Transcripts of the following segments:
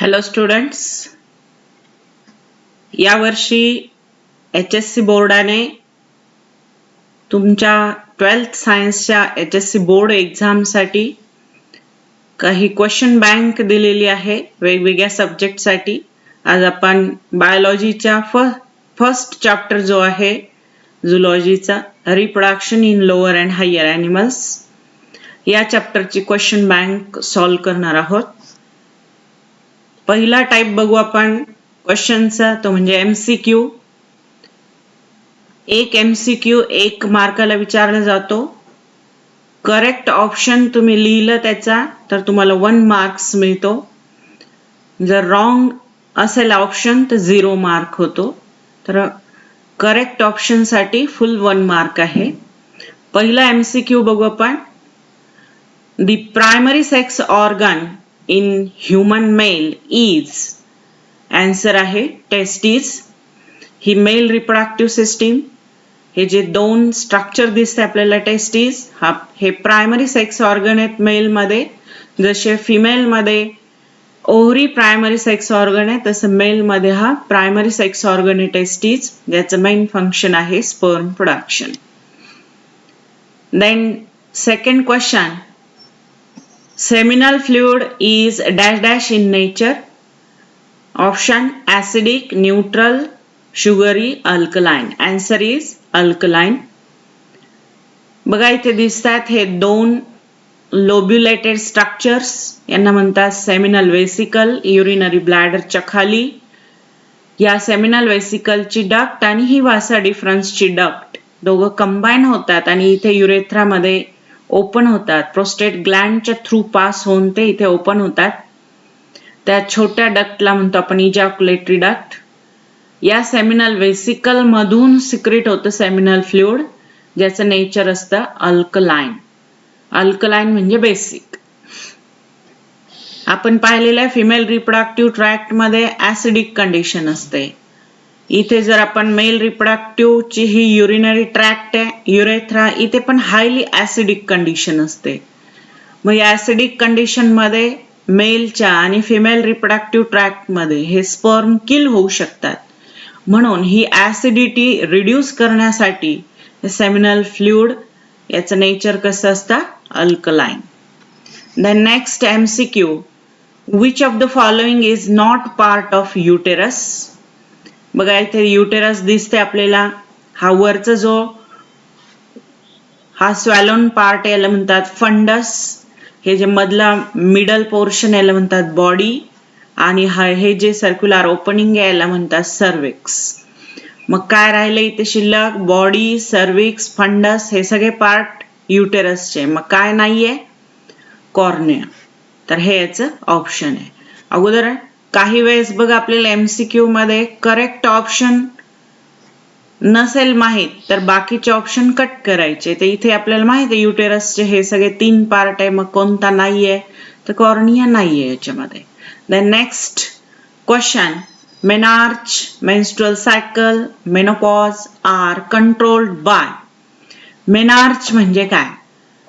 Hello students, यावर्षी HSC बोर्डाने तुमच्या 12th सायन्सच्या HSC बोर्ड एक्झामसाठी काही क्वेश्चन बँक दिलेली आहे वेगवेगळ्या सब्जेक्टसाठी. आज आपण बायोलॉजीच्या फर्स्ट चॅप्टर जो आहे झुलॉजीचा reproduction in lower and higher animals या चॅप्टरची क्वेश्चन बँक सॉल्व करणार आहोत. पहिला टाइप बघू आपण क्वेश्चनचा, तो म्हणजे MCQ. एक MCQ 1 मार्काला विचारला जातो. करेक्ट ऑप्शन तुम्ही लिहिलं त्याचा तर तुम्हाला 1 मार्क्स मिळतो. जर रॉंग असेल ऑप्शन तर 0 मार्क होतो. तर करेक्ट ऑप्शन साठी फुल 1 मार्क आहे. पहिला MCQ बघू आपण. The primary sex organ in human male is, answer आहे testes. ही मेल रिप्रोडक्टिव्ह सिस्टीम, हे जे दोन स्ट्रक्चर दिसते आपल्याला टेस्टिस, हे प्रायमरी सेक्स ऑर्गन आहेत मेल मध्ये. जसे फिमेल मध्ये ओव्हरी प्रायमरी सेक्स ऑर्गन आहे, तसं मेल मध्ये हा प्रायमरी सेक्स ऑर्गन आहे टेस्टिस, ज्याचं मेन फंक्शन आहे sperm production. Then second question, seminal fluid is dash dash in nature. Option acidic, neutral, sugary, alkaline. Answer is alkaline. बघा इथे दिसतात हे दोन लोब्युलेटेड स्ट्रक्चर्स, यांना म्हणतात सेमिनल वेसिकल. युरिनरी ब्लॅडरच्या खाली या सेमिनल वेसिकलची डक्ट आणि ही वासा डिफरन्सची डक्ट दोघं कंबाईन होतात आणि इथे युरेथ्रामध्ये ओपन होतात. प्रोस्टेट ग्लँडच्या थ्रू पास होऊन ते इथे ओपन होतात. त्या छोट्या डक्टला म्हणतो आपण इजॅक्युलेटरी डक्ट. या सेमिनल वेसिकल मधून सिक्रेट होतं सेमिनल फ्लुइड, ज्याचं नेचर असतं अल्कलाइन. अल्कलाइन म्हणजे बेसिक. आपण पाहिलेल्या फिमेल रिप्रोडक्टिव्ह ट्रॅक्ट मध्ये ऍसिडिक कंडिशन असते. इथे जर आपण मेल रिप्रोडक्टिव्ह ची ही युरिनरी ट्रॅक्ट आहे, युरेथ्रा, इथे पण हायली ऍसिडिक कंडिशन असते. मग या ऍसिडिक कंडिशन मध्ये मेलच्या आणि फिमेल रिप्रोडक्टिव्ह ट्रॅक्ट मध्ये हे स्पर्म किल होऊ शकतात. म्हणून ही ऍसिडिटी रिड्यूस करण्यासाठी सेमिनल फ्लुइड याचं नेचर कसं असतं alkaline. The next MCQ, which of the following is not part of uterus. बघा इथे युटेरस दिसते आपल्याला. हा वरचा जो हा स्वॅलोन पार्ट याला म्हणतात फंडस. हे जे मधला मिडल पोर्शन याला म्हणतात बॉडी. आणि हे जे सर्क्युलर ओपनिंग आहे याला म्हणतात सर्विक्स. मग काय राहिले इथे शिल्लक? बॉडी, सर्विक्स, फंडस हे सगळे पार्ट युटेरसचे. मग काय नाहीये? कॉर्निया. तर हे याचं ऑप्शन आहे. अगोदर काही वेळेस बघा आपल्याला MCQ मध्ये करेक्ट ऑप्शन नसेल माहित तर बाकीचे ऑप्शन कट करायचे. तर इथे आपल्याला माहित आहे युटेरसचे हे सगळे 3 पार्ट आहे, मग कोणता नाहीये? तर कॉर्निया नाहीये याच्यामध्ये. Then next question, menarche, menstrual cycle, menopause are controlled by. Menarche म्हणजे काय?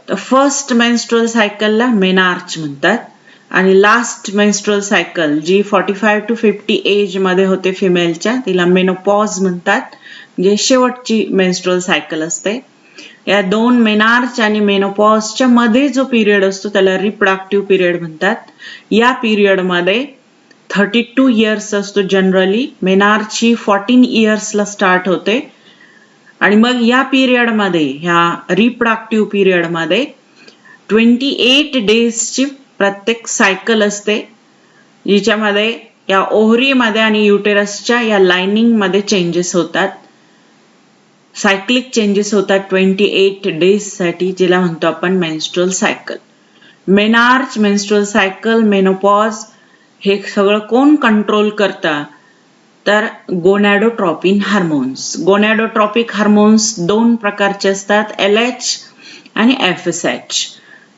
तर फर्स्ट मेन्स्ट्रुअल सायकलला मेनार्च म्हणतात आणि लास्ट मेन्स्ट्रुअल सायकल जी 45 to 50 एज मध्ये होते फिमेलच्या, तिला मेनोपॉज म्हणतात, म्हणजे शेवटची मेन्स्ट्रुअल सायकल असते. या दोन मेनार्च आणि मेनोपॉजच्या मध्ये जो पिरियड असतो त्याला रिप्रोडक्टिव्ह पिरियड म्हणतात. या पिरियड मध्ये 32 इयर्स असतो जनरली. मेनार्च ही 14 इयर्सला स्टार्ट होते आणि मग या पिरियड मध्ये, ह्या रिप्रोडक्टिव्ह पिरियड मध्ये 28 डेजची प्रत्येक सायकल असते, जिच्यामध्ये या ओव्हरीमध्ये आणि युटेरसच्या या लाइनिंग मध्ये चेंजेस होतात. सायक्लिक चेंजेस होतात 28 डेज साठी, जिला म्हणतो आपण menstrual cycle. Menarche, menstrual cycle, menopause हे सगळं कोण कंट्रोल करतं? तर गोनॅडोट्रोपिन हार्मोन्स. गोनॅडोट्रोपिक हार्मोन्स 2 प्रकारचे असतात, LH आणि FSH.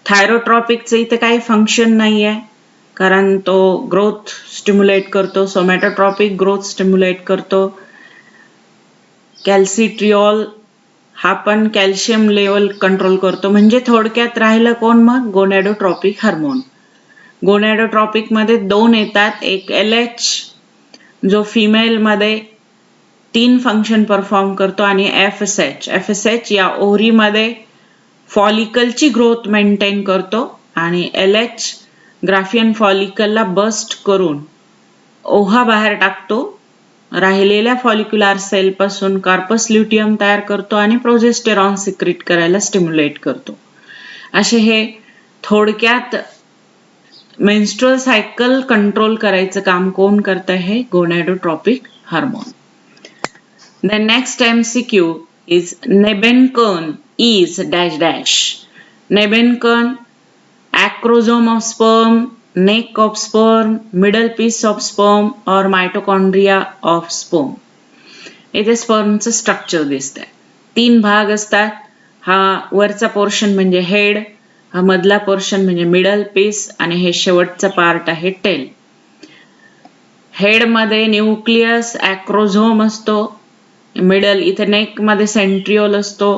थायरोट्रॉपिकचं इथे काही फंक्शन नाही आहे, कारण तो ग्रोथ स्टिम्युलेट करतो. सोमॅटोट्रॉपिक ग्रोथ स्टिम्युलेट करतो. कॅल्सिट्रिओल हा पण कॅल्शियम लेवल कंट्रोल करतो. म्हणजे थोडक्यात राहिलं कोण? मग गोनॅडोट्रॉपिक हार्मोन. गोनॅडोट्रॉपिक मध्ये 2 येतात, एक LH जो फिमेल मध्ये 3 फंक्शन परफॉर्म करतो आणि FSH या ओव्हरीमध्ये फॉलिकलची ग्रोथ मेंटेन करतो आणि LH ग्राफियन फॉलिकलला बस्ट करून ओव्हा बाहेर टाकतो, राहिलेल्या फॉलिक्युलर सेल पासून कार्पस ल्युटियम तयार करतो आणि प्रोजेस्टेरॉन सिक्रीट करायला स्टिम्युलेट करतो. असे हे थोडक्यात मेन्स्ट्रुअल सायकल कंट्रोल करायचं काम कोण करत आहे? गोनॅडोट्रॉपिक hormone. The next MCQ is Nebenkearn is dash dash. Nebenkearn, acrosome of sperm, neck of sperm, middle piece of sperm or mitochondria of sperm. इथे स्पर्मचं स्ट्रक्चर दिसतंय. 3 भाग असतात. हा वरचा पोर्शन म्हणजे हेड, हा मधला पोर्शन म्हणजे मिडल पीस आणि हे शेवटचा पार्ट आहे टेल. हेड मध्ये न्यूक्लियस, ॲक्रोझोम असतो. मिडल इथे नेक मध्ये सेंट्रिओल असतो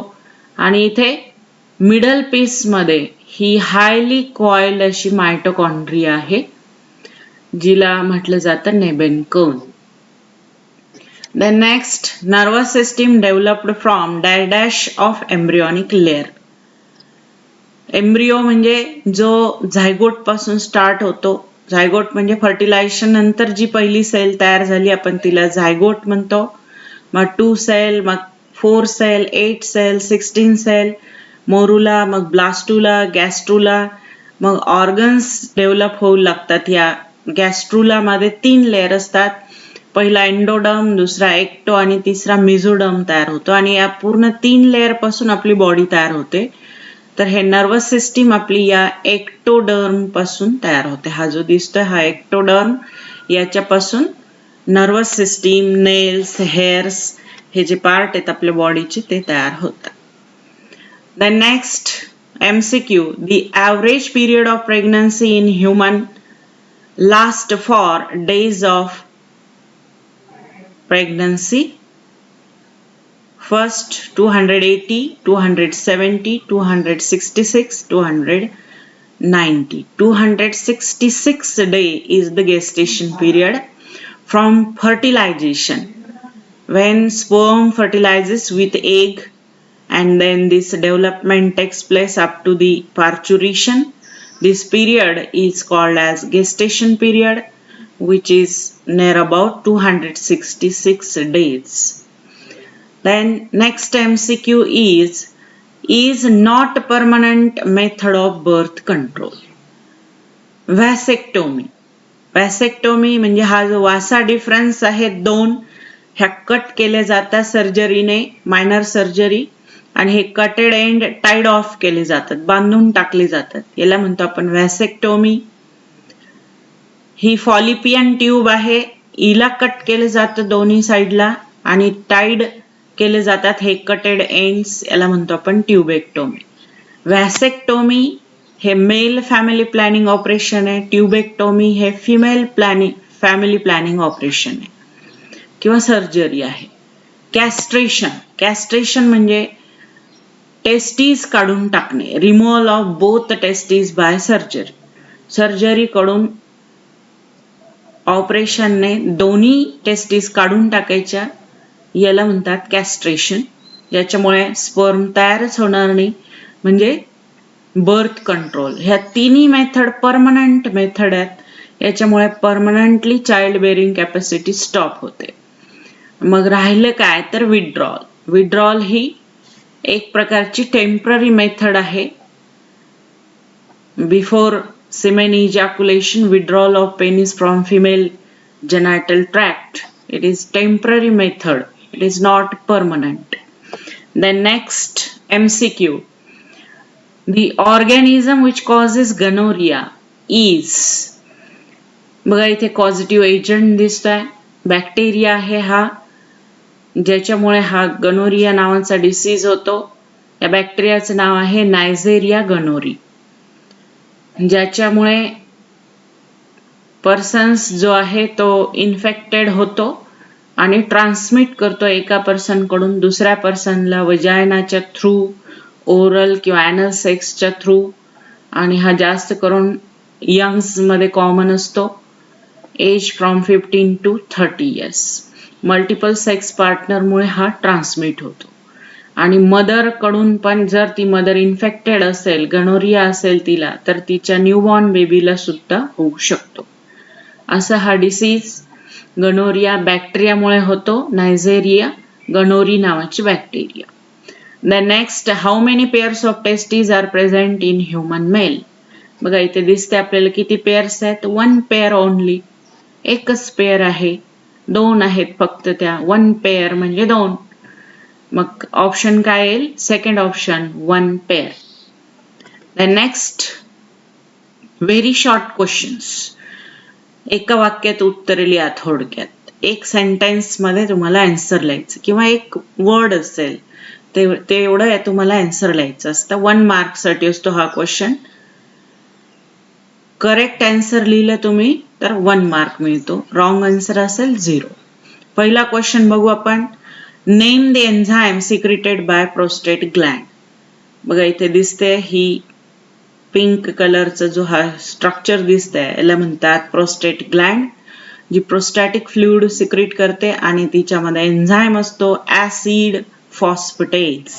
आणि इथे मिडल पीस मध्ये ही हायली कॉइल्ड अशी मायटोकॉन्ड्रिया आहे, जिला म्हटलं जातं नेबेनकर्न. The next, nervous system developed from dash dash of embryonic layer. Embryo म्हणजे जो झायगोट पासून स्टार्ट होतो. झायगोट म्हणजे फर्टिलायझेशन नंतर जी पहिली सेल तयार झाली आपण तिला झायगोट म्हणतो. मग 2 सेल, मग 4 सेल, 8 सेल, 16 सेल, मोरुला, मग ब्लास्टुला, गॅस्ट्रुला, मग ऑर्गन्स डेव्हलप होऊ लागतात. या गॅस्ट्रुला मध्ये 3 लेयर असतात. पहिला एंडोडर्म, दुसरा एक्टो आणि तिसरा मेसोडर्म तयार होतो आणि या पूर्ण 3 लेयर पासून आपली बॉडी तयार होते. तर हे नर्वस सिस्टीम आपली या एक्टोडर्म पासून तयार होते. हा जो दिसतोय हा एक्टोडर्म, याच्यापासून नर्वस सिस्टीम, नेल्स, हेअर्स हे जे पार्ट आहेत आपल्या बॉडीचे ते तयार होतात. The next MCQ, the average period of pregnancy in human last for days of pregnancy. First 280, 270, 266, 290. 266 day is the gestation period from fertilization, when sperm fertilizes with egg and then this development takes place up to the parturition. This period is called as gestation period, which is near about 266 days. Then next MCQ is not permanent method of birth control. Vasectomy. Vasectomy म्हणजे हा जो वासा difference आहे 2, ह्या cut केल्या जातात सर्जरीने, minor surgery, आणि हे कटेड end tied of केले जातात, बांधून टाकले जातात. याला म्हणतो आपण व्हॅसेक्टोमी. ही फॉलिपियन ट्यूब आहे, हिला कट केलं जातं दोन्ही साईडला आणि टाईड केले जातात हे कटेड एंड्स, याला म्हणतो आपण ट्यूबेक्टोमी. व्हॅसेक्टोमी हे मेल फॅमिली प्लॅनिंग ऑपरेशन आहे. ट्यूबेक्टोमी हे फिमेल फॅमिली प्लॅनिंग ऑपरेशन आहे किंवा सर्जरी आहे. कॅस्ट्रेशन म्हणजे टेस्टीज काढून टाकणे, removal of both testes by surgery. Surgery कडून ऑपरेशनने दोन्ही टेस्टीज काढून टाकायच्या, याला म्हणतात कॅस्ट्रेशन. याच्यामुळे स्पर्म तयारच होणार नाही, म्हणजे बर्थ कंट्रोल. ह्या तिन्ही मेथड परमनंट मेथड आहेत, याच्यामुळे permanently child bearing capacity stop होते. मग राहिलं काय तर विड्रॉल. विड्रॉल ही एक प्रकारची टेम्पररी मेथड आहे. Before semen ejaculation, withdrawal of penis from female genital tract. It is temporary method. It is not permanent. Then next MCQ. The organism which causes gonorrhea is, बघा इथे causative agent दिसतोय, bacteria आहे हा, ज्याच्यामुळे हा gonorrhoea नावाचा disease होतो. या बॅक्टेरियाचं नाव आहे नायझेरिया गनोरी, ज्याच्यामुळे पर्सन्स जो आहे तो इन्फेक्टेड होतो आणि ट्रान्समिट करतो एका पर्सन कडून दुसऱ्या पर्सनला वजायनाच्या थ्रू, ओरल किंवा ॲनल सेक्सच्या थ्रू, आणि हा जास्त करून यंग्स मध्ये कॉमन असतो. Age from 15 to 30 years. Multiple sex पार्टनरमुळे हा ट्रान्समिट होतो. आणि मदर कडून पण जर ती मदर इन्फेक्टेड असेल, गनोरिया असेल तिला, तर तिच्या न्यूबॉर्न बेबीला सुद्धा होऊ शकतो. असा हा डिसीज गनोरिया बॅक्टेरियामुळे होतो. नायझेरिया गनोरी नावाची bacteria. The next, how many pairs of testes are present in human male? बघा इथे दिसते आपल्याला किती पेअर्स आहेत. 1 pair only. एकच पेअर आहे. 2 आहेत फक्त त्या. 1 pair म्हणजे 2. मग ऑप्शन काय येईल? Second option 1 pair. The next, very short questions. एका वाक्यात उत्तर लिहा थोडक्यात. एक सेंटेन्स मध्ये तुम्हाला आन्सर लिहायचं किंवा एक वर्ड असेल ते एवढं तुम्हाला आन्सर लिहायचं असतं. 1 मार्क साठी असतो हा क्वेश्चन. करेक्ट आन्सर लिहिलं तुम्ही तर 1 मार्क मिळतो. रॉंग आन्सर असेल 0. पहिला क्वेश्चन बघू आपण. Name the enzyme secreted bye prostate Gland. बघा इथे दिसते ही पिंक कलरचा जो हा स्ट्रक्चर दिसतंय याला म्हणतात प्रोस्टेट ग्लँड, जी प्रोस्टॅटिक फ्लुइड सिक्रेट करते आणि तिच्यामध्ये एन्झाइम असतो ऍसिड फॉस्फेटेज.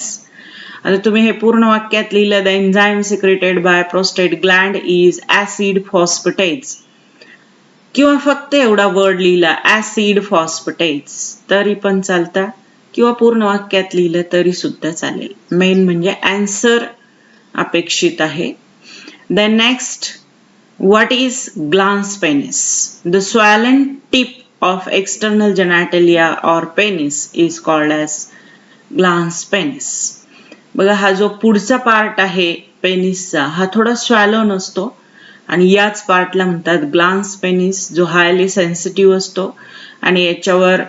आता तुम्ही हे पूर्ण वाक्यात लिहिलं, the enzyme secreted bye prostate Gland is acid phosphatase, किंवा फक्त एवढा वर्ड लिहिला ऍसिड फॉस्फेटेज तरी पण चालतं, किंवा पूर्ण वाक्यात लिहिलं तरी सुद्धा चालेल. मेन म्हणजे आन्सर अपेक्षित आहे. Then next, what is glans penis? The swollen tip of external genitalia or penis is called as glans penis. बघा हा जो पुढचा पार्ट आहे पेनिसचा हा थोडा स्वॅलो नसतो आणि याच पार्टला म्हणतात ग्लान्स पेनिस, जो हायली सेन्सिटिव्ह असतो आणि याच्यावर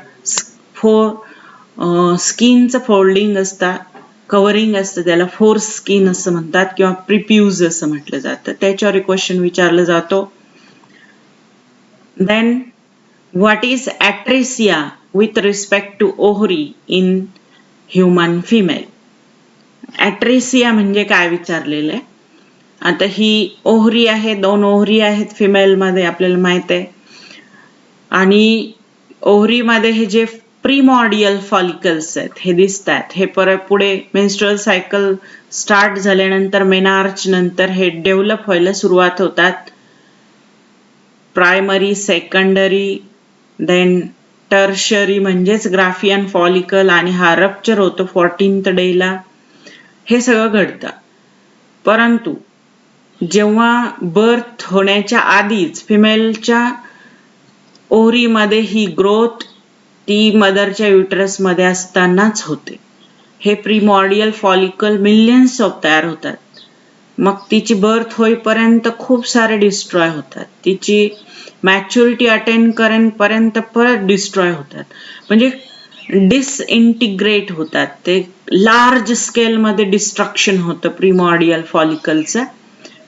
स्किनचं फोल्डिंग असतं, कव्हरिंग असतं, त्याला फोर्स स्किन असं म्हणतात किंवा प्रिप्यूज असं म्हटलं जातं. त्याच्यावर एक क्वेश्चन विचारला जातो. Then what is atresia with respect to ovary in human female? Atresia म्हणजे काय विचारलेलं आहे. आता ही ओव्हरी आहे, 2 ओव्हरी आहेत फिमेलमध्ये आपल्याला माहित आहे. आणि ओव्हरीमध्ये हे जे प्रीमॉर्डियल फॉलिकल्स आहेत हे दिसतात. हे परत पुढे मेन्स्ट्रुअल सायकल स्टार्ट झाल्यानंतर मेनार्च नंतर हे डेव्हलप व्हायला सुरुवात होतात. प्रायमरी, सेकंडरी, देन टर्शरी म्हणजेच ग्राफियन फॉलिकल, आणि हा रप्चर होतो 14th डेला. हे सगळं घडतं. परंतु जेव्हा बर्थ होण्याच्या आधीच फिमेलच्या ओव्हरीमध्ये ही ग्रोथ ती मदरच्या युटरस मध्ये असतानाच होते. हे प्रीमॉर्डियल फॉलिकल मिलियन्स ऑफ तयार होतात. मग तिची बर्थ होईपर्यंत खूप सारे डिस्ट्रॉय होतात. तिची मॅच्युरिटी अटेंड करेपर्यंत परत डिस्ट्रॉय होतात, म्हणजे डिसइंटिग्रेट होतात. ते लार्ज स्केलमध्ये डिस्ट्रक्शन होतं प्रीमॉर्डियल फॉलिकलचं.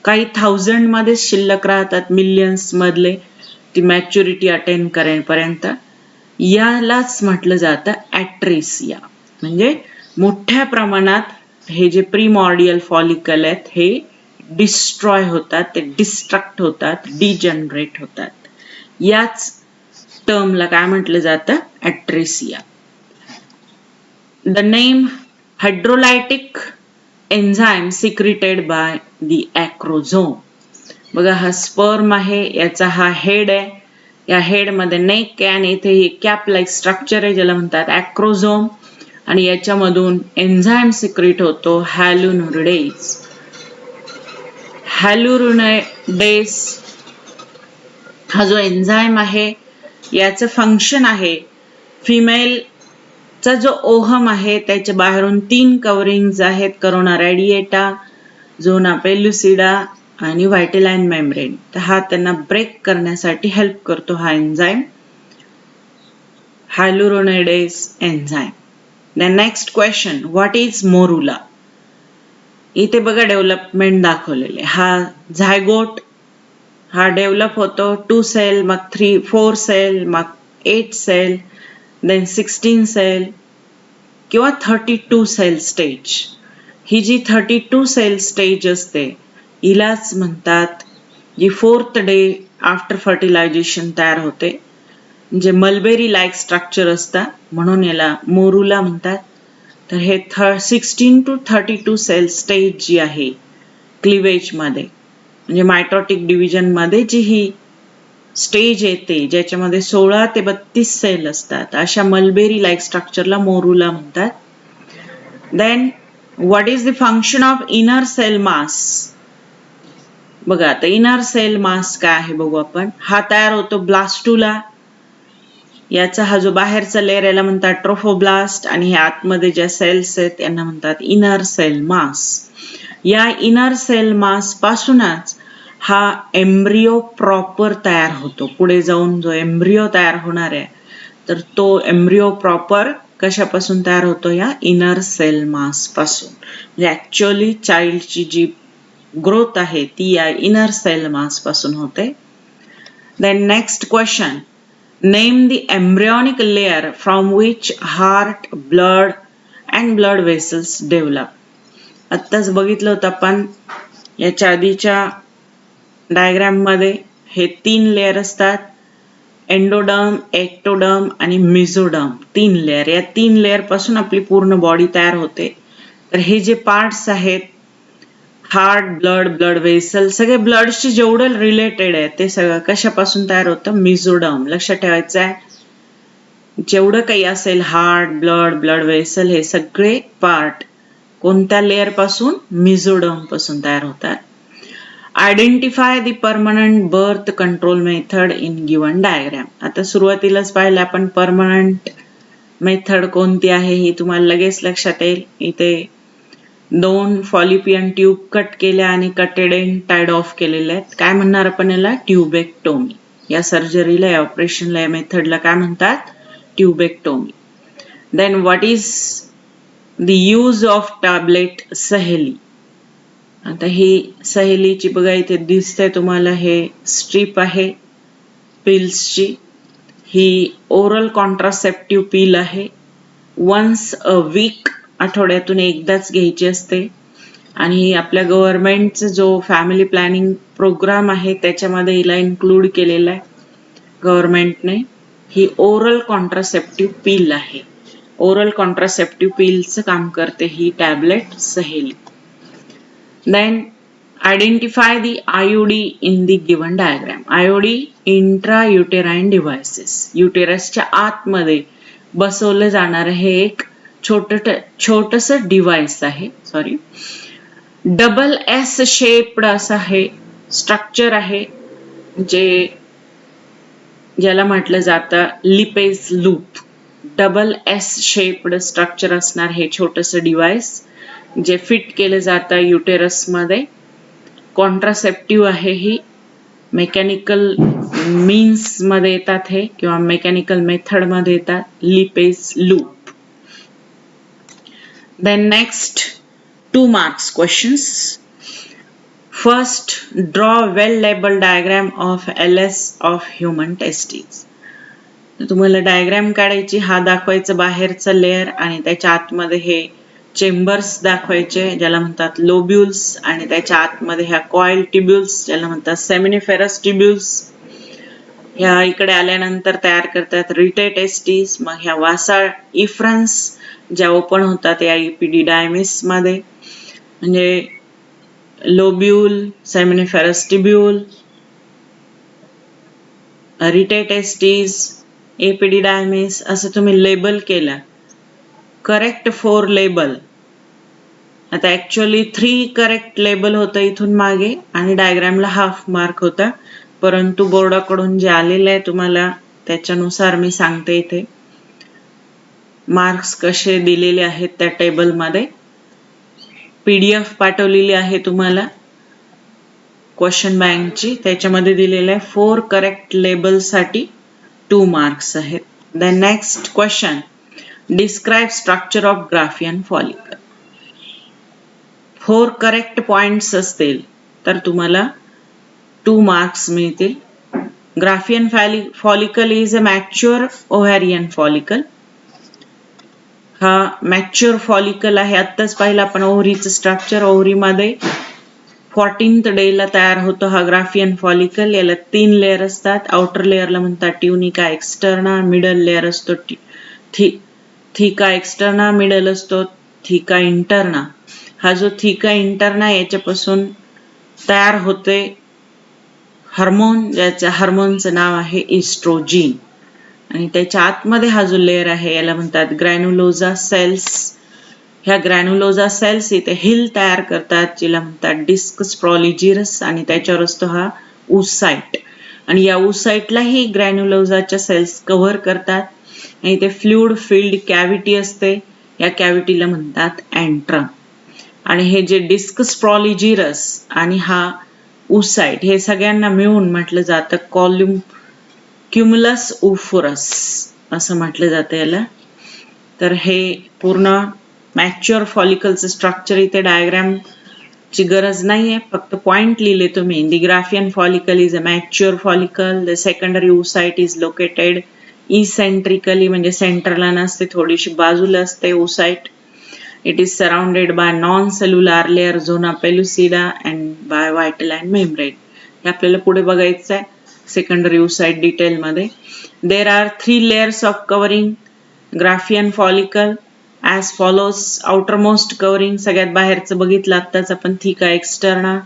काही 1000 मध्ये शिल्लक राहतात मिलियन्स मधले ती मॅच्युरिटी अटेंड करेपर्यंत. यालाच म्हटलं जातं ऍट्रेसिया. म्हणजे मोठ्या प्रमाणात हे जे प्रीमॉर्डियल फॉलिकल आहेत हे डिस्ट्रॉय होतात, ते डिस्ट्रक्ट होतात, डिजनरेट होतात. याच टर्मला काय म्हटलं जातं? Atresia. The name hydrolytic enzyme secreted by the acrosome. बघा हा स्पर्म आहे, याचा हा हेड आहे, या हेड मध्ये नेक आहे आणि इथे हे कॅप लाईक स्ट्रक्चर आहे ज्याला म्हणतात ऍक्रोझोम, आणि याच्यामधून एन्झाइम सिक्रेट होतो हॅल्युरिडेज. हॅल्युरिडेज हा जो एन्झाइम आहे याचं फंक्शन आहे फिमेलचा जो ओहम आहे त्याच्या बाहेरून 3 कव्हरिंग्ज आहेत, करोना रेडिएटा, झोना पेल्युसिडा आणि व्हायटेलाइन मेम्ब्रेन. तर हा त्यांना ब्रेक करण्यासाठी हेल्प करतो हा enzyme, hyaluronidase enzyme. The next question, what is morula? इथे बघा डेव्हलपमेंट दाखवलेले. हा झायगोट हा डेव्हलप होतो 2 सेल, मग 4 सेल, मग 8 सेल, देन 16 सेल किंवा 32 सेल स्टेज. ही जी 32 सेल स्टेज असते हिलाच म्हणतात जी 4th डे आफ्टर फर्टिलायझेशन तयार होते, जे मलबेरी लाईक स्ट्रक्चर असतात, म्हणून याला मोरुला म्हणतात. तर हे 16 to 32 सेल स्टेज जी आहे क्लिवेजमध्ये, म्हणजे मायटॉटिक डिव्हिजन मध्ये जी ही स्टेज येते ज्याच्यामध्ये 16 ते 32 सेल असतात, अशा मलबेरी लाईक स्ट्रक्चरला मोरुला म्हणतात. Then what is the function of inner cell mass? बघा आता इनर सेल मास काय आहे बघू आपण. हा तयार होतो ब्लास्टुला, याचा हा जो बाहेरचा लेअर याला म्हणतात ट्रोफोब्लास्ट, आणि हे आतमध्ये ज्या सेल्स आहेत यांना म्हणतात इनर सेल मास. या इनर सेल मास पासूनच हा एम्ब्रियो प्रॉपर तयार होतो. पुढे जाऊन जो एम्ब्रियो तयार होणार आहे, तर तो एम्ब्रियो प्रॉपर कशापासून तयार होतो? या इनर सेल मास पासून. म्हणजे ऍक्च्युअली चाइल्डची जी ग्रोथ आहे ती या इनर सेल मास पासून होते. Then next question, name the embryonic layer from which heart, blood and blood vessels develop. आत्ताच बघितलं होतं आपण याच्या आधीच्या डायग्राम मध्ये, हे 3 लेयर असतात, एंडोडर्म, एक्टोडर्म आणि मेसोडर्म. 3 लेयर, या 3 लेयर पासून आपली पूर्ण बॉडी तयार होते. तर हे जे पार्ट्स आहेत, हार्ट, ब्लड, ब्लड वेसल, सगळे ब्लडशी जेवढं रिलेटेड आहे ते सगळं कशापासून तयार होतं? मेसोडर्म. लक्षात ठेवायचं आहे, जेवढं काही असेल हार्ट, ब्लड, ब्लड वेसल, हे सगळे पार्ट कोणत्या लेअर पासून? मेसोडर्म पासून तयार होतात. Identify the permanent birth control method in given diagram. आता सुरुवातीलाच पाहिलं आपण परमनंट मेथड कोणती आहे ही तुम्हाला लगेच लक्षात येईल. इथे 2 फॉलिपियन ट्यूब कट केल्या आणि कटेड एंड टाइड ऑफ केलेल्या आहेत. काय म्हणणार आपण याला? ट्यूबेक्टोमी. या सर्जरीला, या ऑपरेशनला, या मेथडला काय म्हणतात? Tubectomy. Then what is the use of tablet Saheli. आता ही सहेलीची बघा इथे दिसते तुम्हाला, हे स्ट्रीप आहे पिल्सची. ही ओरल कॉन्ट्रासेप्टिव्ह पिल आहे. वन्स अ वीक, आठवड्यातून एकदाच घ्यायची असते. आणि आपल्या गव्हर्नमेंटचा जो फॅमिली प्लॅनिंग प्रोग्राम आहे त्याच्यामध्ये हिला इन्क्लूड केलेला आहे गव्हर्नमेंटने. ही ओरल कॉन्ट्रासेप्टिव्ह पिल आहे. ओरल कॉन्ट्रासेप्टिव्ह पिलचं काम करते ही tablet Saheli. Then identify the IUD in the given diagram. IUD intrauterine devices, युटेरसच्या आतमध्ये बसवलं जाणार हे एक छोटस डिव्हाइस आहे. डबल S शेप्ड असं हे स्ट्रक्चर आहे, ज्याला म्हटलं जातं lipase loop. Double S shaped structure असणार हे छोटस डिव्हाइस, जे फिट केलं जातं युटेरस मध्ये. कॉन्ट्रासेप्टिव्ह आहे ही. मेकॅनिकल मीन्स मध्ये येतात हे, किंवा मेकॅनिकल मेथड मध्ये येतात, lipase loop. Then next 2 marks questions. First, draw well labeled diagram of LS of human testes. तुम्हाला डायग्राम काढायची, हा दाखवायचं बाहेरचा लेअर आणि त्याच्या आतमध्ये हे चेंबर्स दाखवायचे ज्याला म्हणतात लोब्युल्स, आणि त्याच्या आतमध्ये ह्या कॉइल ट्युब्युल्स ज्याला म्हणतात सेमिनिफेरस ट्युब्युल्स. ह्या इकडे आल्यानंतर तयार करतात रिटे टेस्टिस. मग ह्या वासाळ इफ्रन्स ज्या ओपन होतात या इपिडिडायमिस मध्ये, म्हणजे लोब्यूल, सेमिनिफेरस ट्युब्यूल, रिटे टेस्टिस, एपिडिडायमिस, असं तुम्ही लेबल केलं. Correct 4 label. आता ऍक्च्युअली 3 करेक्ट लेबल होतं इथून मागे, आणि डायग्रामला हाफ मार्क होता, परंतु बोर्डाकडून जे आलेले आहे तुम्हाला त्याच्यानुसार मी सांगते इथे मार्क्स कसे दिलेले आहेत त्या टेबलमध्ये. PDF पाठवलेली आहे तुम्हाला क्वेश्चन बँकची, त्याच्यामध्ये दिलेलं आहे 4 करेक्ट लेबल साठी 2 मार्क्स आहेत. Then next question, describe structure of Graafian follicle. 4 correct points असतील तर तुम्हाला 2 मार्क्स मिळतील. Graafian follicle is a mature ovarian follicle. हा मॅच्युअर फॉलिकल आहे. आत्ताच पाहिलं आपण ओव्हरीचं स्ट्रक्चर. ओव्हरीमध्ये 14th डेला तयार होतो हा ग्राफियन फॉलिकल. याला 3 लेअर असतात. आउटर लेअरला म्हणतात ट्युनिका एक्सटर्ना, मिडल लेअर असतो थिका एक्सटर्ना, मिडल असतो थिका इंटरना. हा जो थिका इंटरना याच्यापासून तयार होते हार्मोन, ज्याच्या हार्मोनचं नाव आहे इस्ट्रोजिन. आणि त्याच्या आतमध्ये हा जो लेअर आहे याला म्हणतात ग्रॅन्युलोजा सेल्स. ह्या ग्रॅन्युलोजा सेल्स इथे हिल तयार करतात, जिला म्हणतात डिस्क स्प्रॉलिजिरस, आणि त्याच्यावर असतो हा ऊसाइट. आणि या ऊसाइटलाही ग्रॅन्युलोजाच्या सेल्स कव्हर करतात. आणि इथे फ्लुइड फिल्ड कॅव्हिटी असते, या कॅव्हिटीला म्हणतात अँट्रम. आणि हे जे डिस्क स्प्रॉलिजिरस आणि हा ऊसाइट हे सगळ्यांना मिळून म्हटलं जातं क्युमुलस उफोरस असं म्हटलं जातं याला. तर हे पूर्ण मॅच्युअर फॉलिकलचं स्ट्रक्चर इथे डायग्राम ची गरज नाहीये, फक्त पॉइंट लिहिले तुम्ही. The Graafian follicle is a mature follicle. The secondary oocyte is located eccentrically, म्हणजे सेंटरला नसते, थोडीशी बाजूला असते oocyte. It is surrounded by non-cellular layer zona pellucida and by vitelline membrane. हे आपल्याला पुढे बघायचं आहे सेकंडरी oocyte डिटेल मध्ये. There are 3 layers of covering graphian follicle as follows. outermost covering सगळ्यात बाहेरचं बघितलं आत्ताच आपण, थिका एक्सटर्ना.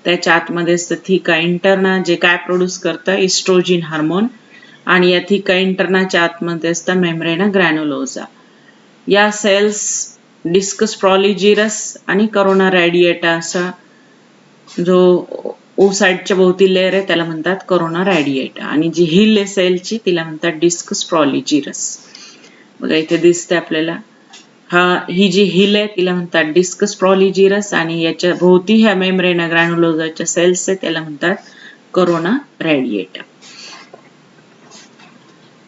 त्याच्या आतमध्ये असतं थिका इंटरना, जे काय प्रोड्यूस करतं इस्ट्रोजिन हार्मोन. आणि या थिका इंटरनाच्या आतमध्ये असतं मेम्ब्रेना ग्रॅन्युलोजा. या सेल्स डिस्क स्प्रॉलिजिरस आणि करोना रॅडिएटा असा जो oocyteच्या भोवती लेअर आहे त्याला म्हणतात करोना रॅडिएटा. आणि जी हिल आहे सेलची तिला म्हणतात डिस्क स्प्रॉलिजिरस. बघा इथे दिसते आपल्याला, ही जी हिल आहे तिला म्हणतात डिस्क स्प्रॉलिजिरस, आणि याच्या भोवती ह्या मेम्ब्रेना ग्रॅन्युलोजाच्या सेल्स आहे त्याला म्हणतात corona radiata.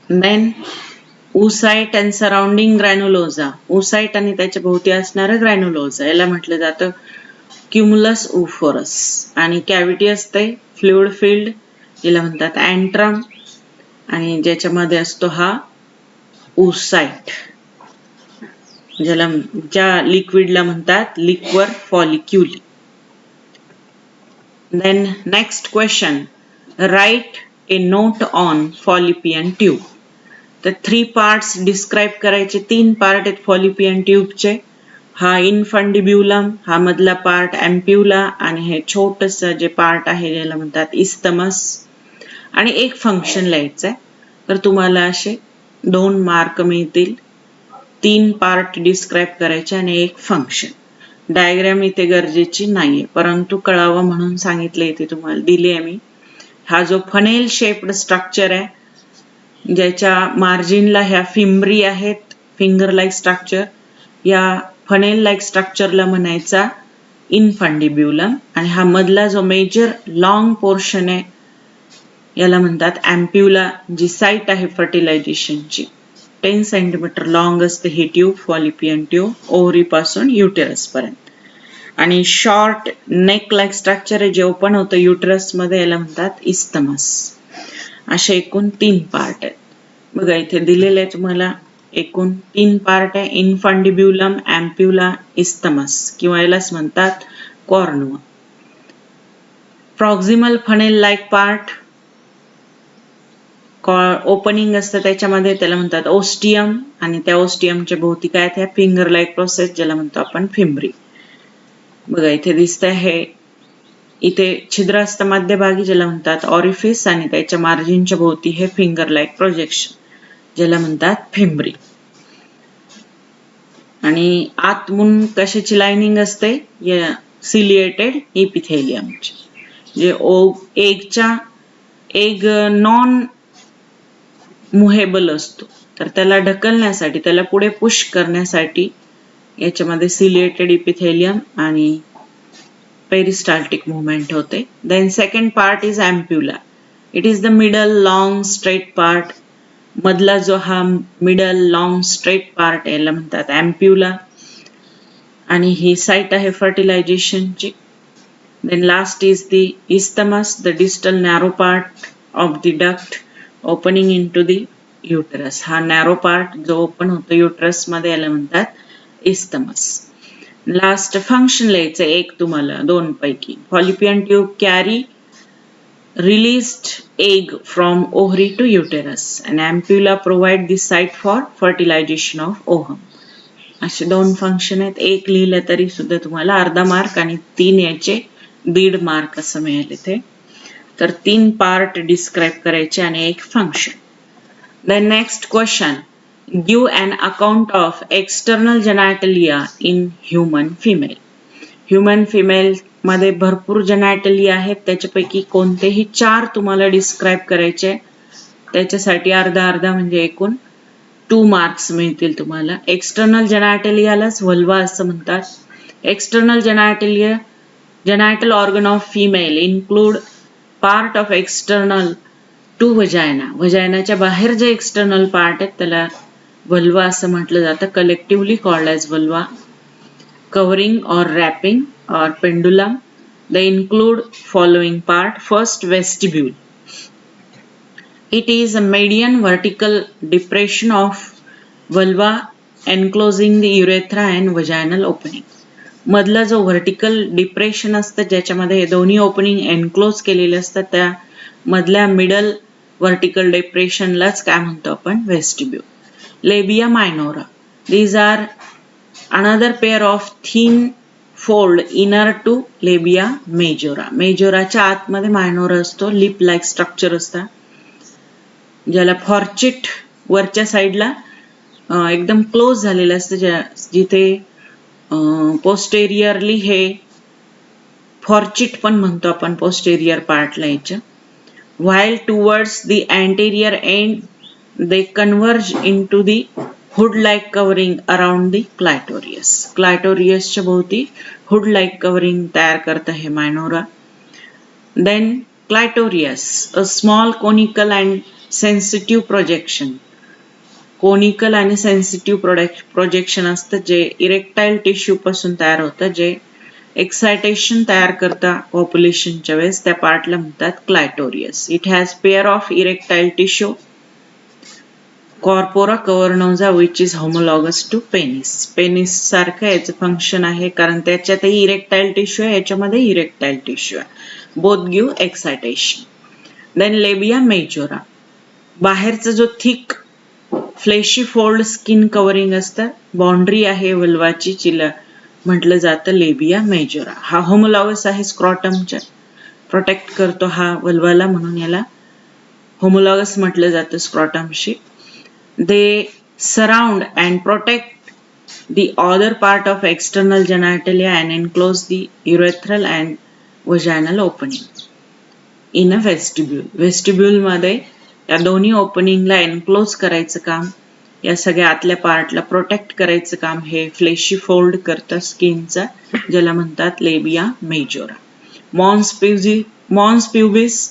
Then oocyte and surrounding granulosa. oocyte आणि त्याच्या भोवती असणारं ग्रॅन्युलोजा याला म्हटलं जातं क्युमुलस उफोरस. आणि कॅव्हिटी असते फ्लुइड फिल्ड, याला म्हणतात अँट्रम, आणि ज्याच्यामध्ये असतो हा oocyte, ज्या लिक्विडला म्हणतात liquor folliculi. Then next question, write a note on fallopian tube. तर 3 पार्ट्स डिस्क्राईब करायचे. 3 पार्ट आहेत फॉलिपियन ट्यूबचे. हा इनफंडिब्युलम, हा मधला पार्ट एम्प्युला, आणि हे छोटस जे पार्ट आहे याला म्हणतात इस्थमस. आणि एक फंक्शन लिहायचं आहे. तर तुम्हाला असे 2 मार्क मिळतील. 3 पार्ट डिस्क्राईब करायचे आणि एक फंक्शन. डायग्राम इथे गरजेची नाहीये, परंतु कळावं म्हणून सांगितले, इथे तुम्हाला दिली आहे मी. हा जो फनेल शेप्ड स्ट्रक्चर आहे, ज्याच्या मार्जिनला ह्या फिम्ब्री आहेत, फिंगर लाईक स्ट्रक्चर, या फनेल लाईक स्ट्रक्चरला म्हणायचा इनफंडिब्युलम. आणि हा मधला जो मेजर लॉंग पोर्शन आहे याला म्हणतात एम्प्युला, जी साईट आहे फर्टिलायझेशनची. 10 सेंटीमीटर लॉंग असते ही ट्यूब, फॉलिपियन ट्यूब, ओव्हरी पासून युटेरस पर्यंत. आणि शॉर्ट नेक लाईक स्ट्रक्चर आहे जे ओपन होतं युटेरस मध्ये, याला म्हणतात इस्थमस. असे एकूण 3 पार्ट आहेत. बघा इथे दिलेले आहे तुम्हाला एकूण 3 पार्ट आहे, इनफंडिब्युलम, एम्प्युला, इस्थमस, किंवा यालाच म्हणतात कॉर्नुआ. Proximal funnel like part opening असतं त्याच्यामध्ये, त्याला म्हणतात ओस्टियम, आणि त्या ओस्टियमच्या भोवती काय त्या फिंगर लाईक प्रोसेस ज्याला म्हणतो आपण फिम्ब्री. बघा इथे दिसत आहे, इथे छिद्र असतं मध्यभागी ज्याला म्हणतात ऑरिफिस, आणि त्याच्या मार्जिनच्या भोवती हे फिंगर लाईक प्रोजेक्शन ज्याला म्हणतात फिम्ब्री. आणि आतमून कशाची लाइनिंग असते, सिलिएटेड इपिथेलियमची. जे एग नॉन मुहेबल असतो, तर त्याला ढकलण्यासाठी, त्याला पुढे पुश करण्यासाठी याच्यामध्ये सिलिएटेड इपिथेलियम आणि पेरिस्टाल्टिक मूवमेंट होते. Then second part is ampulla. It is the middle long straight part. मधला जो हा मिडल लॉंग स्ट्रेट पार्ट याला म्हणतात एम्प्युला, आणि ही साईट आहे फर्टिलायझेशनची. Then last is the isthmus, the distal narrow part of the duct opening into the uterus. हा नॅरो पार्ट जो ओपन होतो युटरस मध्ये याला म्हणतात इस्थमस. लास्ट फंक्शन लिहायचं एक तुम्हाला दोन पैकी. Fallopian tube carry released egg from ovary to uterus and ampulla provide the site for fertilization of ovum. असे दोन फंक्शन आहेत. एक लिहिलं तरी सुद्धा तुम्हाला अर्धा मार्क आणि 3 याचे 1.5 मार्क असं मिळेल इथे. तर 3 पार्ट डिस्क्राईब करायचे आणि एक function. The next question, give an account of external genitalia in human female. Human female मध्ये भरपूर जेनायटली आहेत, त्याच्यापैकी कोणतेही 4 तुम्हाला डिस्क्राईब करायचे. त्याच्यासाठी अर्धा अर्धा म्हणजे एकूण 2 मार्क्स मिळतील तुम्हाला. एक्सटर्नल जेनायटलियालाच व्हल्वा असं म्हणतात. External genitalia genital organ of female include part of external to vagina. वजायनाच्या बाहेर जे एक्सटर्नल पार्ट आहेत त्याला व्हल्वा असं म्हटलं जातं. Collectively called as vulva. Covering or wrapping or pendulum. They include following part. First, vestibule. It is a median vertical depression of vulva enclosing the urethra and vaginal opening. मधला जो vertical depression असतं ज्याच्यामध्ये हे दोन्ही opening enclose केलेले असतात, त्या मधल्या मिडल व्हर्टिकल डिप्रेशनलाच काय म्हणतो आपण, vestibule. Labia minora. These are another pair of thin fold inner to labia majora. मेजोराच्या आतमध्ये मायनोरा असतो. लिप लाईक स्ट्रक्चर असतं ज्याला फॉर्चिट वरच्या साईडला एकदम क्लोज झालेलं असतं, जिथे पोस्टेरियरली हे फॉर्चिट पण म्हणतो आपण पोस्टेरियर पार्टला याच्या. while towards the anterior end they converge into the hood-like covering around the clitorius. क्लायटोरियसच्या भोवती hood-like covering तयार करतं हे मायनोरा. Then clitorius, a small conical and sensitive projection. Conical आणि सेन्सिटिव्ह प्रोजेक्शन असतं जे इरेक्टाईल टिश्यू पासून तयार होतं, जे एक्सायटेशन तयार करता पॉप्युलेशनच्या वेळेस. त्या पार्टला म्हणतात clitoris. It has pair of erectile tissue corpora cavernosa which is homologous to penis. Penis सारखं याचं फंक्शन आहे कारण त्याच्यातही इरेक्टाईल टिश्यू आहे, याच्यामध्ये इरेक्टाईल टिश्यू आहे. Both give excitation. Then labia majora. बाहेरचा जो thick fleshy fold skin covering असतं, बाउंड्री आहे वल्वाची, जिला म्हटलं जातं लेबिया मेजोरा. हा होमोलॉगस आहे स्क्रॉटमच्या, प्रोटेक्ट करतो हा वल्वाला, म्हणून याला होमोलॉगस म्हटलं जातं स्क्रॉटमशी. They surround and protect the other part of external genitalia and enclose the urethral and vaginal opening in a vestibule. Vestibule मध्ये या दोन्ही ओपनिंगला एनक्लोज करायचं काम, या सगळ्या आतल्या पार्टला प्रोटेक्ट करायचं काम हे फ्लेशी फोल्ड करतं स्किनचा, ज्याला म्हणतात labia majora. Mons pubis.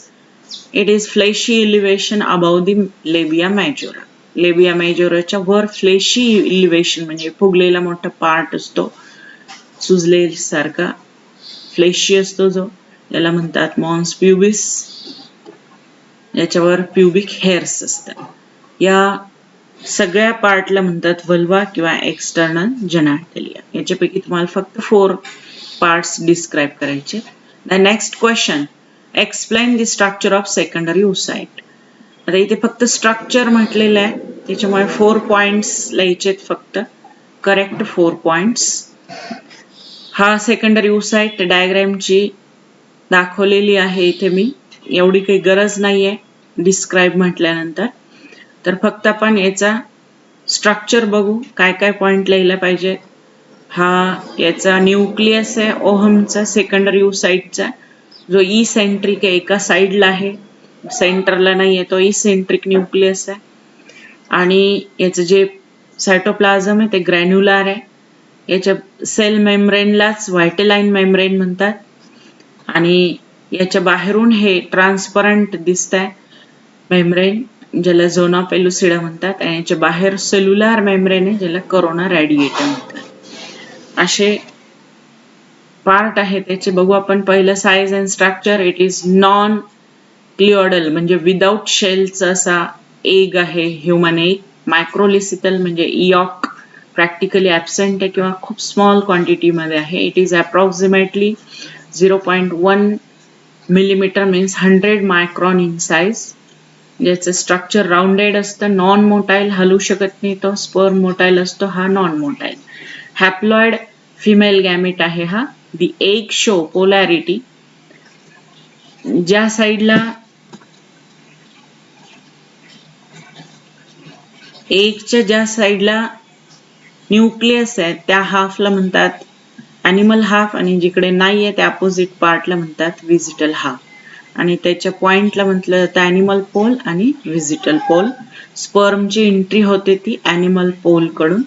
It is fleshy elevation above the labia majora. लेबिया मेजोराच्या वर फ्लेशी इलिव्हेशन म्हणजे फुगलेला मोठा पार्ट असतो, सुजलेसारखा फ्लेशी असतो जो, याला म्हणतात मॉन्स प्युबिस. याच्यावर प्युबिक हेअर्स असतात. या सगळ्या पार्टला म्हणतात वल्वा किंवा एक्सटर्नल जेनायटलिया. याच्यापैकी तुम्हाला फक्त 4 पार्ट्स डिस्क्राईब करायचे. The next question, explain the structure of secondary oocyte. आता इथे फक्त स्ट्रक्चर म्हटलेलं आहे, त्याच्यामुळे 4 पॉइंट्स लिहायचे फक्त, करेक्ट 4 पॉइंट्स. हा सेकंडरी ओसाइट डायग्रामची दाखवलेली आहे इथे मी, एवढी काही गरज नाहीये डिस्क्राईब म्हटल्यानंतर. तर फक्त आपण याचा स्ट्रक्चर बघू, काय काय पॉइंट लिहायला पाहिजे. हा याचा न्यूक्लियस आहे ओहमचा, सेकंडरी ओसाइटचा, जो ई सेंट्रिक आहे, एका साईडला आहे, सेंटरला नाही आहे, तो ई सेंट्रिक न्यूक्लियस आहे. आणि याचं जे सायटोप्लाझम आहे ते ग्रॅन्युलर आहे. याच्या सेल मेम्ब्रेनलाच व्हायटेलाईन मेम्ब्रेन म्हणतात. आणि याच्या बाहेरून हे ट्रान्सपरंट दिसतंय मेम्ब्रेन, ज्याला झोना पेलुसिडा म्हणतात, आणि याच्या बाहेर सेल्युलर मेम्ब्रेन आहे ज्याला करोना रेडिएटर म्हणतात. असे पार्ट आहे त्याचे बघू आपण. पहिलं size and structure. It is non cleidoic म्हणजे विदाउट शेलचा असा एग आहे ह्युमन एग. मायक्रोलिसिटल म्हणजे इयॉक प्रॅक्टिकली ॲबसेंट आहे किंवा खूप स्मॉल क्वांटिटीमध्ये आहे. It is approximately 0.1 millimeter means 100 micron in size. ज्याचं स्ट्रक्चर राउंडेड असतं, नॉन मोटाईल, हलू शकत नाही तो. स्पर्म मोटाईल असतो, हा non motile. Haploid female gamete आहे हा. दी एग शो पोलॅरिटी, ज्या साईडला एगच्या ज्या साईडला न्यूक्लियस आहे त्या हाफला म्हणतात ॲनिमल हाफ, आणि जिकडे नाही आहे त्या अपोजिट पार्टला म्हणतात व्हिजिटल हाफ. आणि त्याच्या पॉइंटला म्हटलं जातं ॲनिमल पोल आणि व्हिजिटल पोल. स्पर्मची एंट्री होते ती ॲनिमल पोल कडून.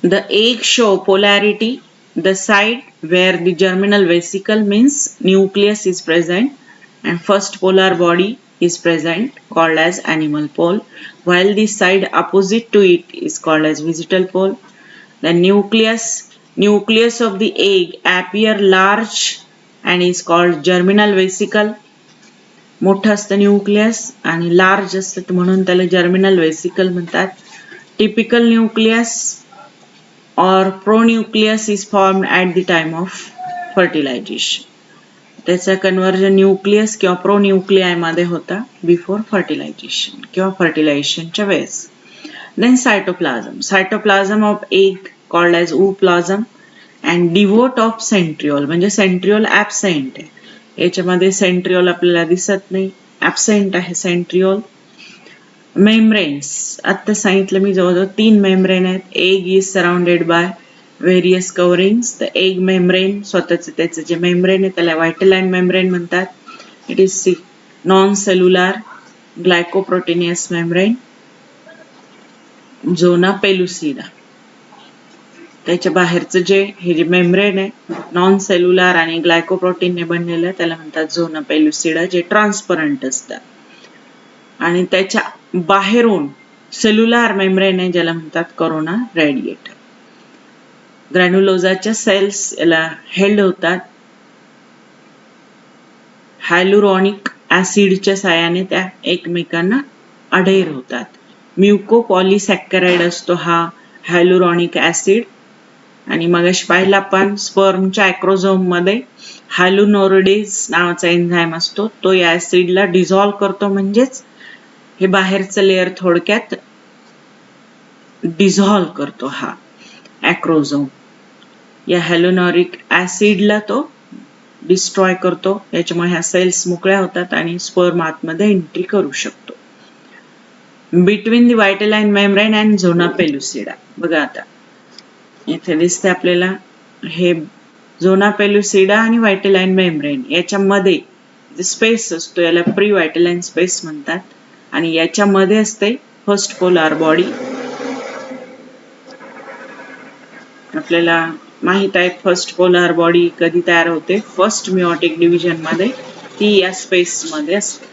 The egg show polarity, the side where the germinal vesicle means nucleus is present and first polar body is present called as animal pole, while the side opposite to it is called as vegetal pole. The nucleus of the egg appear large and is called germinal vesicle. मोठं असतं nucleus आणि large असतं म्हणून त्याला germinal vesicle म्हणतात. Typical nucleus or pronucleus is formed at the time of fertilization. त्याचा conversion nucleus किंवा pronuclei मध्ये होता बिफोर फर्टिलायझेशन किंवा फर्टिलायझेशनच्या वेळेस. Then cytoplasm of egg called as ooplasm and devoid of centriole, म्हणजे सेंट्रिओल ॲबसेंट आहे. याच्यामध्ये सेंट्रिओल आपल्याला दिसत नाही, ॲबसेंट आहे सेंट्रिओल. मेम्ब्रेन्स आता सांगितलं मी, जवळजवळ 3 मेम्ब्रेन आहेत. Egg is surrounded by various coverings. The egg membrane त्याचं जे मेम्ब्रेन आहे त्याला व्हायटेलाईन मेम्ब्रेन म्हणतात. It is non cellular glycoproteinaceous membrane. Zona pellucida, त्याच्या बाहेरचं हे जे मेम्ब्रेन आहे नॉन सेल्युलर आणि ग्लायकोप्रोटीनने बनलेलं त्याला म्हणतात झोना पेलुसिडा, जे ट्रान्सपरंट असतात. आणि त्याच्या बाहेरून सेल्युलर मेम्ब्रेन आहे ज्याला म्हणतात करोना रेडिएटर. ग्रॅन्युलोजाच्या सेल्स याला हेल्ड होतात हायलुरॉनिक ऍसिडच्या साहाय्याने, त्या एकमेकांना अढेर होतात. म्युकोपॉलिसॅकराइड असतो हा हायलुरॉनिक ऍसिड. आणि मगाशी पाहिला आपण स्पर्मच्या ॲक्रोझोम मध्ये हायलुनोरिडेज नावाचा एन्झाईम असतो, तो या ऍसिडला डिझॉल्व करतो, म्हणजेच हे बाहेरचं लेअर थोडक्यात डिझॉल्व करतो हा ॲक्रोझोम. या हॅलोनॉरिक ऍसिडला तो डिस्ट्रॉय करतो, याच्यामुळे ह्या सेल्स मोकळ्या होतात आणि स्पर्म आतमध्ये एंट्री करू शकतो. Between the vitelline membrane and zona pellucida, बघा आता इथे दिसते आपल्याला हे झोना पेलुसिडा आणि व्हायटेलाईन मेम्ब्रेन याच्यामध्ये जे स्पेस असतो याला प्री व्हायटेलाईन स्पेस म्हणतात. आणि याच्यामध्ये असते फर्स्ट पोलार बॉडी. आपल्याला माहित आहे फर्स्ट पोलार बॉडी कधी तयार होते, फर्स्ट मिओटिक डिव्हिजन मध्ये, ती या स्पेस मध्ये असते.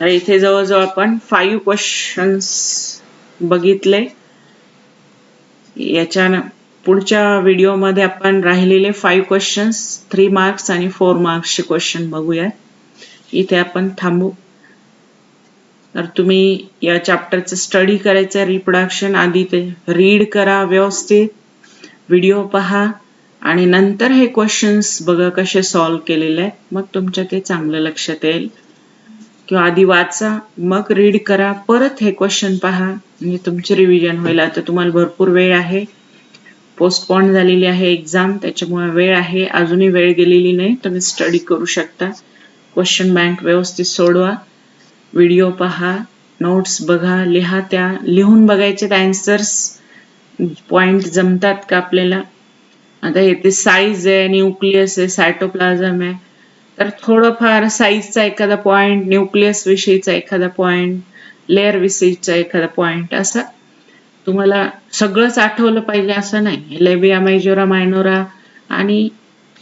तर इथे जवळजवळ आपण 5 क्वेश्चन्स बघितले. याच्या पुढच्या व्हिडिओमध्ये आपण राहिलेले 5 क्वेश्चन्स 3 मार्क्स आणि 4 मार्क्सचे क्वेश्चन बघूया. इथे आपण थांबू. तर तुम्ही या चॅप्टरचं स्टडी करायचं, रिप्रोडक्शन आधी ते रीड करा व्यवस्थित, व्हिडिओ पहा आणि नंतर हे क्वेश्चन्स बघा कसे सॉल्व्ह केलेले आहेत. मग तुमच्या ते चांगलं लक्षात येईल. किंवा आधी वाचा, मग रीड करा, परत हे क्वेश्चन पहा, म्हणजे तुमची रिव्हिजन होईल. आता तुम्हाला भरपूर वेळ आहे, पोस्टपोन झालेली आहे एक्झाम, त्याच्यामुळे वेळ आहे, अजूनही वेळ गेलेली नाही. तुम्ही स्टडी करू शकता. क्वेश्चन बँक व्यवस्थित सोडवा, व्हिडिओ पहा, नोट्स बघा, लिहा. त्या लिहून बघायचे आन्सर्स, पॉइंट जमतात का आपल्याला. आता येथे साईज आहे, न्यूक्लियस आहे, सायटोप्लाझम आहे, तर थोडंफार साईजचा एखादा पॉइंट, न्यूक्लियस विषयीचा एखादा पॉइंट, लेअर विषयीचा एखादा पॉइंट, असं तुम्हाला सगळंच आठवलं पाहिजे असं नाही. लेबिया मेजोरा मायनोरा आणि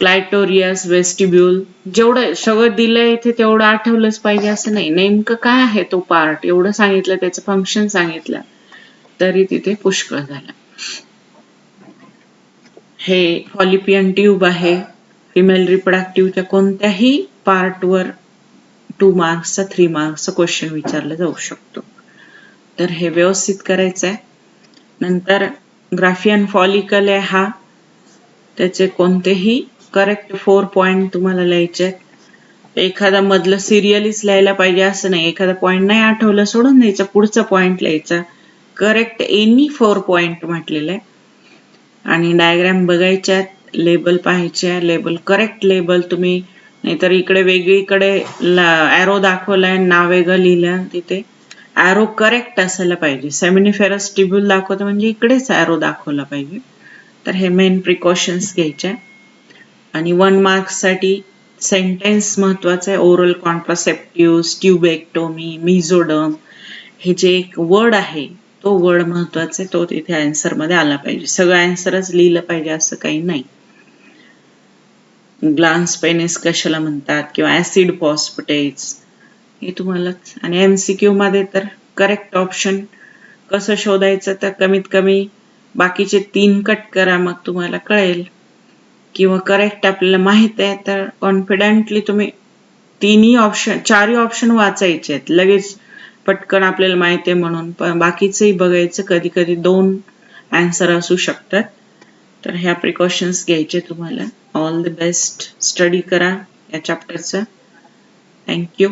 क्लायटोरियस वेस्टिब्यूल जेवढं सगळं दिलंय इथे तेवढं आठवलंच पाहिजे असं नाही. नेमकं काय आहे तो पार्ट एवढं सांगितलं, त्याचं फंक्शन सांगितलं तरी तिथे पुष्कळ झालं. हे फॉलिपियन ट्यूब आहे. फिमेल रिप्रोडक्टिव्हच्या कोणत्याही पार्टवर 2 मार्क्सचा 3 मार्क्सचा क्वेश्चन विचारला जाऊ शकतो. तर हे व्यवस्थित करायचं आहे. नंतर ग्राफियन फॉलिकल आहे हा, त्याचे कोणतेही करेक्ट 4 पॉइंट तुम्हाला लिहायचे आहेत. एखादा मधलं सिरियलीच लिहायला पाहिजे असं नाही. एखादा पॉइंट नाही आठवलं सोडून द्यायचा, पुढचा पॉइंट लिहायचा. करेक्ट एनी 4 पॉइंट म्हटलेलं आहे. आणि डायग्राम बघायच्यात, लेबल पाहायचे, लेबल करेक्ट लेबल तुम्ही, नाहीतर इकडे वेगळीकडे ॲरो दाखवलाय, नाव वेगळं लिहिलं, तिथे ॲरो करेक्ट असायला पाहिजे. सेमिनिफेरस टिब्यूल दाखवतं म्हणजे इकडेच ॲरो दाखवला पाहिजे. तर हे मेन प्रिकॉशन्स घ्यायचे. आणि 1 मार्क्ससाठी सेंटेन्स महत्वाचं आहे. ओरल कॉन्ट्रासेप्टिव्ह, ट्युबेक्टोमी, मिझोडर्म, हे जे एक वर्ड आहे तो वर्ड महत्वाचा आहे, तो तिथे आन्सर मध्ये आला पाहिजे. सगळं आन्सरच लिहिलं पाहिजे असं काही नाही. ग्लान्स पेनिस कशाला म्हणतात किंवा ऍसिड फॉस्फेटेट्स हे तुम्हालाच. आणि एमसीक्यू मध्ये तर करेक्ट ऑप्शन कसं शोधायचं, तर कमीत कमी बाकीचे 3 कट करा, मग तुम्हाला कळेल. किंवा करेक्ट आपल्याला माहित आहे तर कॉन्फिडेंटली तुम्ही 4ही ऑप्शन वाचायचे आहेत लगेच, पटकन आपल्याला माहिती आहे म्हणून. पण बाकीचंही बघायचं, कधी कधी 2 आन्सर असू शकतात. तर ह्या प्रिकॉशन्स घ्यायचे तुम्हाला. All the best. स्टडी करा या चॅप्टरचं. थँक्यू.